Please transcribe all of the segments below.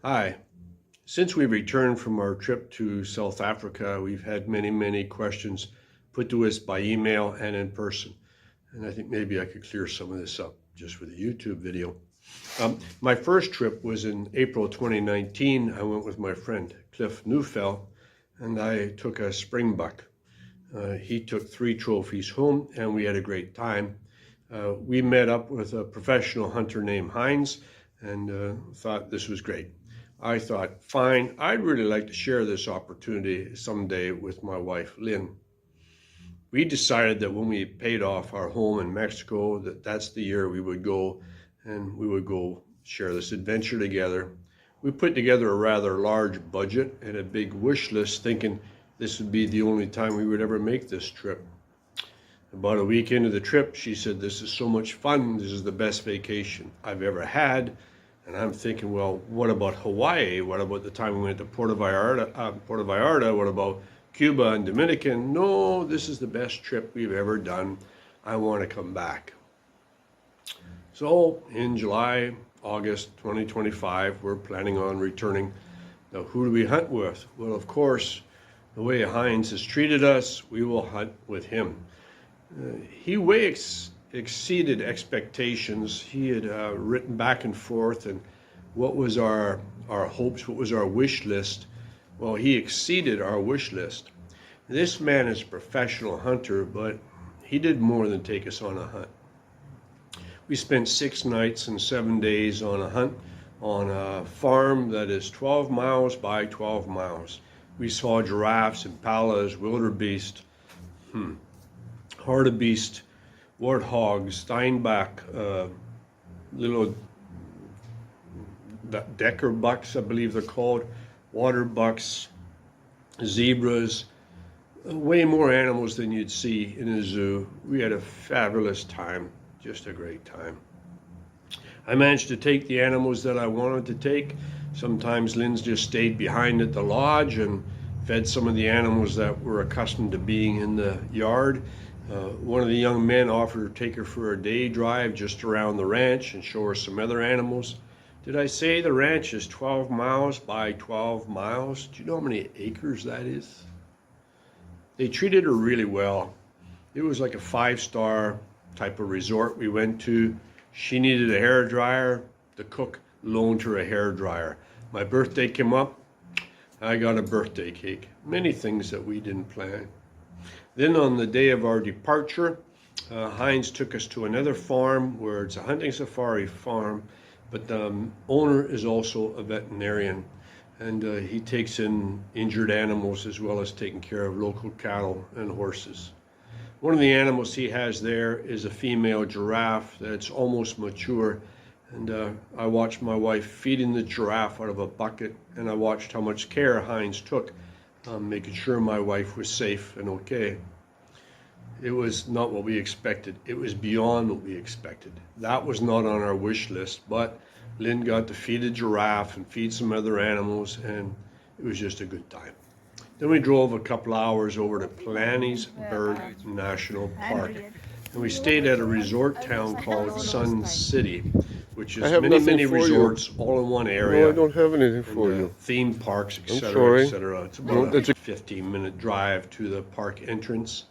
Hi. Since we returned from our trip to South Africa, we've had many questions put to us by email and in person. And I think maybe I could clear some of this up just with a YouTube video. My first trip was in April 2019. I went with my friend Cliff Neufeld, and I took a springbuck. He took 3 trophies home, and we had a great time. We met up with a professional hunter named Heinz, and thought this was great. I thought, fine, I'd really like to share this opportunity someday with my wife, Lynn. We decided that when we paid off our home in Mexico, that's the year we would go, and we would go share this adventure together. We put together a rather large budget and a big wish list, thinking this would be the only time we would ever make this trip. About a week into the trip, she said, "This is so much fun. This is the best vacation I've ever had." And I'm thinking, well, what about Hawaii? What about the time we went to Puerto Vallarta? What about Cuba and Dominican? No, this is the best trip we've ever done. I want to come back. So in July, August 2025, we're planning on returning. Now, who do we hunt with? Well, of course, the way Heinz has treated us, we will hunt with him. He way exceeded expectations. He had written back and forth, and what was our hopes, what was our wish list? Well, he exceeded our wish list. This man is a professional hunter, but he did more than take us on a hunt. We spent 6 nights and 7 days on a hunt on a farm that is 12 miles by 12 miles. We saw giraffes, impalas, wildebeest, hartebeest, warthogs, steinbach, little decker bucks, I believe they're called, water bucks, zebras, way more animals than you'd see in a zoo. We had a fabulous time, just a great time. I managed to take the animals that I wanted to take. Sometimes Lynn's just stayed behind at the lodge and fed some of the animals that were accustomed to being in the yard. One of the young men offered to take her for a day drive just around the ranch and show her some other animals. Did I say the ranch is 12 miles by 12 miles? Do you know how many acres that is? They treated her really well. It was like a 5-star type of resort we went to. She needed a hair dryer. The cook loaned her a hair dryer. My birthday came up. I got a birthday cake. Many things that we didn't plan. Then on the day of our departure, Heinz took us to another farm where it's a hunting safari farm, but the owner is also a veterinarian, and he takes in injured animals as well as taking care of local cattle and horses. One of the animals he has there is a female giraffe that's almost mature, and I watched my wife feeding the giraffe out of a bucket, and I watched how much care Heinz took, making sure my wife was safe and okay. It was not what we expected. It was beyond what we expected. That was not on our wish list, but Lynn got to feed a giraffe and feed some other animals, and it was just a good time. Then we drove a couple hours over to Planningsburg National Park, and we stayed at a resort town called Sun City, which is many resorts all in one area. No, I don't have anything for you. Theme parks, etc., etc. It's about a 15-minute drive to the park entrance.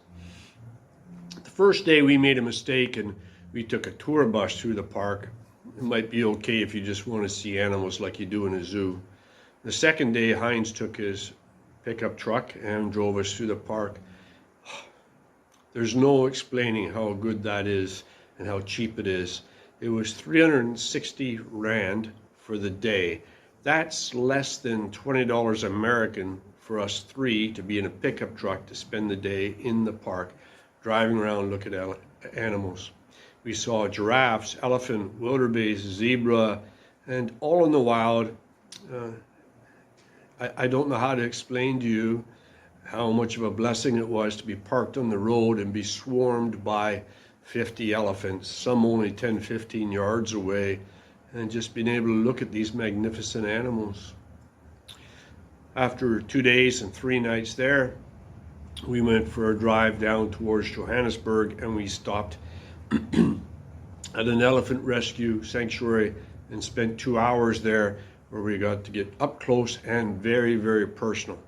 The first day we made a mistake and we took a tour bus through the park. It might be okay if you just want to see animals like you do in a zoo. The second day, Heinz took his pickup truck and drove us through the park. There's no explaining how good that is and how cheap it is. It was 360 Rand for the day. That's less than $20 American for us 3 to be in a pickup truck to spend the day in the park, driving around looking at animals. We saw giraffes, elephant, wildebeest, zebra, and all in the wild. I don't know how to explain to you how much of a blessing it was to be parked on the road and be swarmed by 50 elephants, some only 10, 15 yards away, and just being able to look at these magnificent animals. After 2 days and 3 nights there, we went for a drive down towards Johannesburg, and we stopped at an elephant rescue sanctuary and spent 2 hours there where we got to get up close and very, very personal.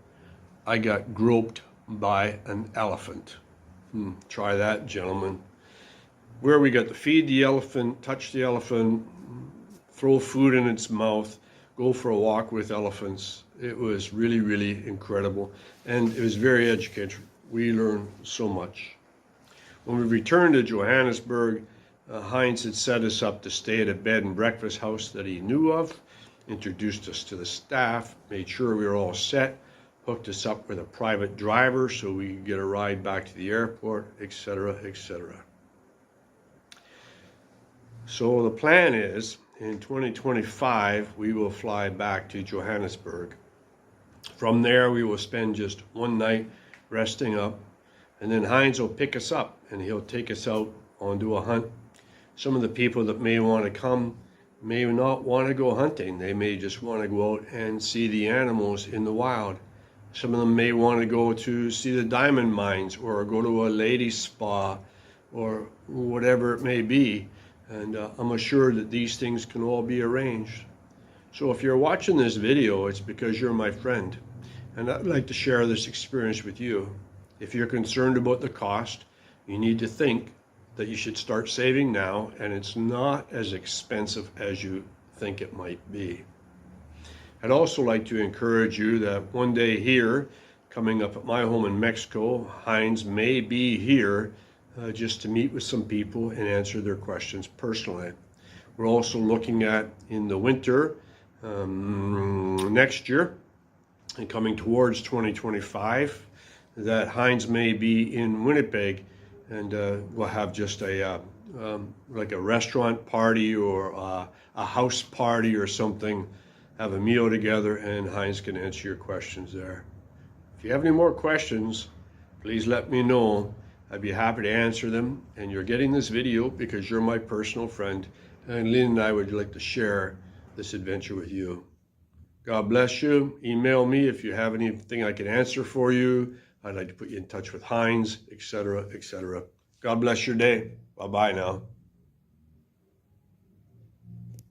I got groped by an elephant. Try that, gentlemen. Where we got to feed the elephant, touch the elephant, throw food in its mouth, go for a walk with elephants. It was really, really incredible. And it was very educational. We learned so much. When we returned to Johannesburg, Heinz had set us up to stay at a bed and breakfast house that he knew of, introduced us to the staff, made sure we were all set, hooked us up with a private driver so we could get a ride back to the airport, etc., etc. So the plan is, in 2025, we will fly back to Johannesburg. From there, we will spend just one night resting up, and then Heinz will pick us up, and he'll take us out onto a hunt. Some of the people that may want to come may not want to go hunting. They may just want to go out and see the animals in the wild. Some of them may want to go to see the diamond mines or go to a lady spa or whatever it may be. And I'm assured that these things can all be arranged. So if you're watching this video, it's because you're my friend. And I'd like to share this experience with you. If you're concerned about the cost, you need to think that you should start saving now, and it's not as expensive as you think it might be. I'd also like to encourage you that one day here, coming up at my home in Mexico, Heinz may be here just to meet with some people and answer their questions personally. We're also looking at, in the winter next year, and coming towards 2025, that Heinz may be in Winnipeg, and we'll have just a like a restaurant party or a house party or something, have a meal together, and Heinz can answer your questions there. If you have any more questions, please let me know. I'd be happy to answer them. And you're getting this video because you're my personal friend, and Lynn and I would like to share this adventure with you. God bless you. Email me if you have anything I can answer for you. I'd like to put you in touch with Heinz, etc., etc. God bless your day. Bye-bye now.